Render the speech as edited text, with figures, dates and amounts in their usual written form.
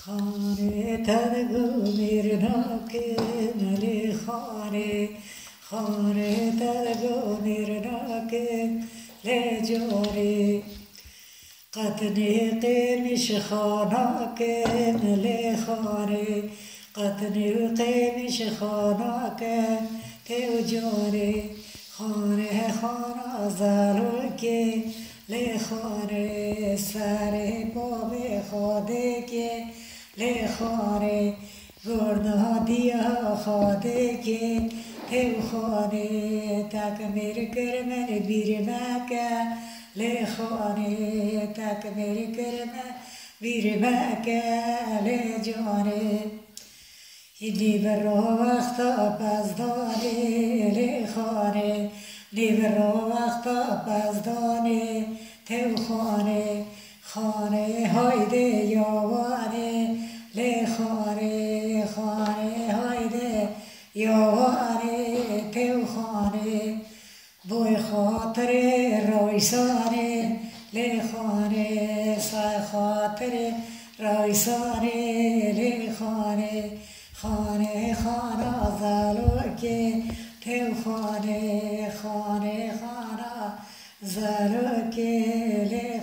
خانه ترگو میرناکه نلی خانه ترگو میرناکه لجوری قطنی قیمش خاناکه نلی قطنی قیمش خاناکه تیو جوری خانه زاروکه لی سر باب خوده که لی گرنا دیا خوده که تیو خانه تک میر کرمن بیر مکه لی تک میر کرمن بیر مکه لی جانه دی برو وقتا پس دانه لی دی برو وقتا پس دانه تیو خانه هایده یاوانه لی هایده یاوانه تیو بوی خاطر رایسانه لی سای خاطر رایسانه لی خانه زالوکه تیو خانه زالوکه لی